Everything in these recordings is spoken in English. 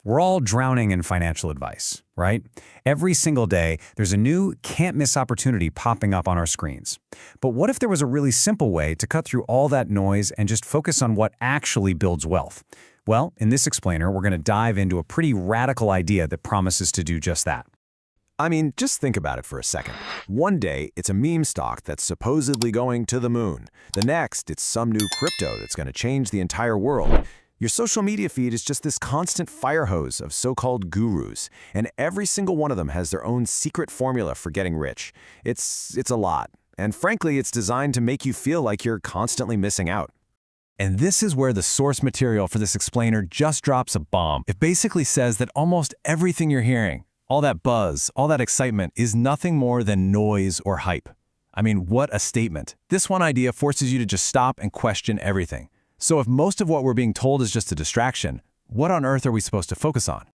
We're all drowning in financial advice, right? Every single day, there's a new can't-miss opportunity popping up on our screens. But what if there was a really simple way to cut through all that noise and just focus on what actually builds wealth? Well, in this explainer, we're going to dive into a pretty radical idea that promises to do just that. I mean, just think about it for a second. One day, it's a meme stock that's supposedly going to the moon. The next, it's some new crypto that's going to change the entire world. Your social media feed is just this constant fire hose of so-called gurus, and every single one of them has their own secret formula for getting rich. It's a lot, and frankly, it's designed to make you feel like you're constantly missing out. And this is where the source material for this explainer just drops a bomb. It basically says that almost everything you're hearing, all that buzz, all that excitement, is nothing more than noise or hype. I mean, what a statement. This one idea forces you to just stop and question everything. So if most of what we're being told is just a distraction, what on earth are we supposed to focus on?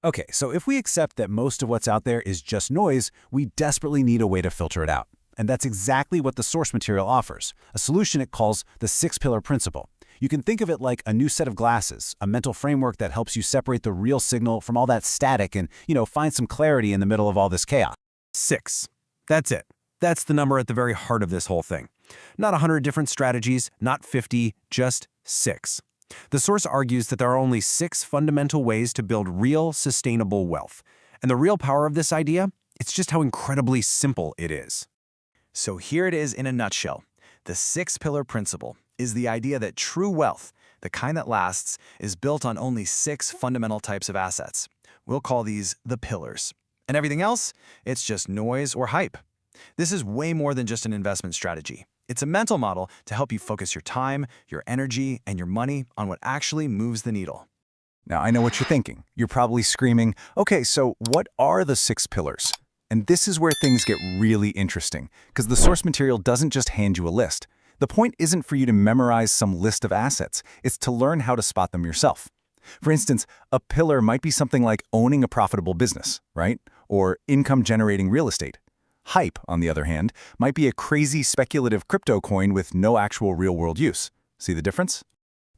Okay, so if we accept that most of what's out there is just noise, we desperately need a way to filter it out. And that's exactly what the source material offers, a solution it calls the six-pillar principle. You can think of it like a new set of glasses, a mental framework that helps you separate the real signal from all that static and, find some clarity in the middle of all this chaos. 6. That's it. That's the number at the very heart of this whole thing. Not 100 different strategies, not 50, just 6. The source argues that there are only 6 fundamental ways to build real, sustainable wealth. And the real power of this idea? It's just how incredibly simple it is. So here it is in a nutshell. The six-pillar principle is the idea that true wealth, the kind that lasts, is built on only 6 fundamental types of assets. We'll call these the pillars. And everything else, it's just noise or hype. This is way more than just an investment strategy. It's a mental model to help you focus your time, your energy, and your money on what actually moves the needle. Now, I know what you're thinking. You're probably screaming, okay, so what are the 6 pillars? And this is where things get really interesting, because the source material doesn't just hand you a list. The point isn't for you to memorize some list of assets. It's to learn how to spot them yourself. For instance, a pillar might be something like owning a profitable business, right? Or income-generating real estate. Hype, on the other hand, might be a crazy speculative crypto coin with no actual real-world use. See the difference?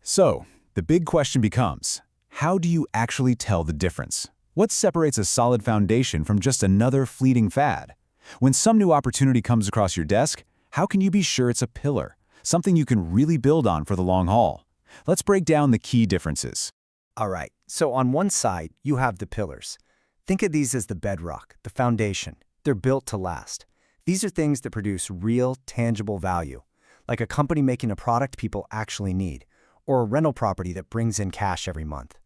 So, the big question becomes, how do you actually tell the difference? What separates a solid foundation from just another fleeting fad? When some new opportunity comes across your desk, how can you be sure it's a pillar, something you can really build on for the long haul? Let's break down the key differences. All right, so on one side, you have the pillars. Think of these as the bedrock, the foundation. They're built to last. These are things that produce real, tangible value, like a company making a product people actually need, or a rental property that brings in cash every month.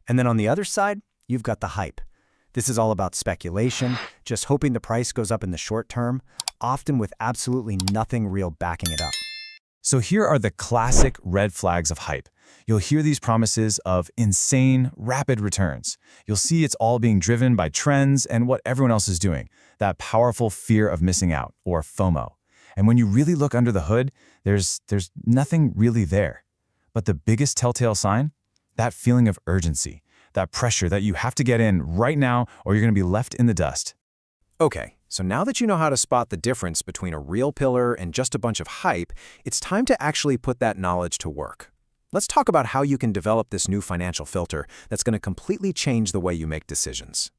And then on the other side, you've got the hype. This is all about speculation, just hoping the price goes up in the short term, often with absolutely nothing real backing it up. So here are the classic red flags of hype. You'll hear these promises of insane, rapid returns. You'll see it's all being driven by trends and what everyone else is doing, that powerful fear of missing out, or FOMO. And when you really look under the hood, there's nothing really there. But the biggest telltale sign? That feeling of urgency, that pressure that you have to get in right now or you're going to be left in the dust. Okay, so now that you know how to spot the difference between a real pillar and just a bunch of hype, it's time to actually put that knowledge to work. Let's talk about how you can develop this new financial filter that's going to completely change the way you make decisions.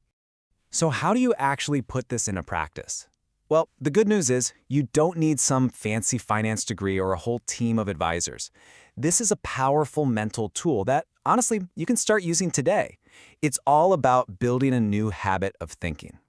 So how do you actually put this into practice? Well, the good news is you don't need some fancy finance degree or a whole team of advisors. This is a powerful mental tool that, honestly, you can start using today. It's all about building a new habit of thinking.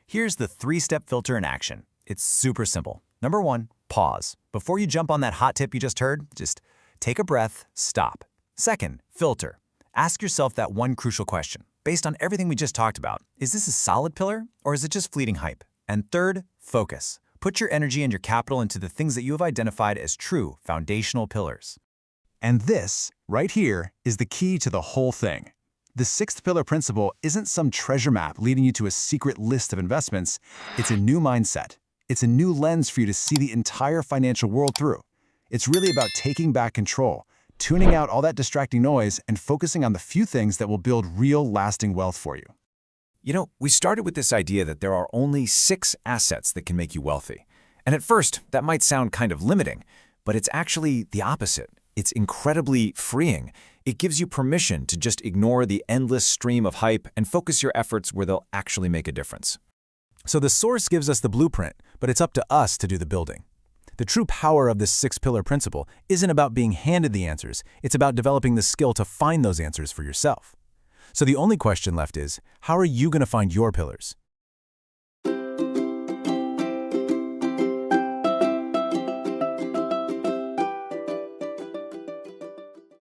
Here's the 3-step filter in action. It's super simple. Number 1, pause. Before you jump on that hot tip you just heard, just take a breath, stop. Second, filter. Ask yourself that one crucial question. Based on everything we just talked about, is this a solid pillar or is it just fleeting hype? And third, focus. Put your energy and your capital into the things that you have identified as true foundational pillars. And this, right here, is the key to the whole thing. The 6th pillar principle isn't some treasure map leading you to a secret list of investments. It's a new mindset. It's a new lens for you to see the entire financial world through. It's really about taking back control, tuning out all that distracting noise, and focusing on the few things that will build real, lasting wealth for you. You know, we started with this idea that there are only 6 assets that can make you wealthy. And at first, that might sound kind of limiting, but it's actually the opposite. It's incredibly freeing. It gives you permission to just ignore the endless stream of hype and focus your efforts where they'll actually make a difference. So the source gives us the blueprint, but it's up to us to do the building. The true power of this six-pillar principle isn't about being handed the answers, it's about developing the skill to find those answers for yourself. So the only question left is, how are you going to find your pillars?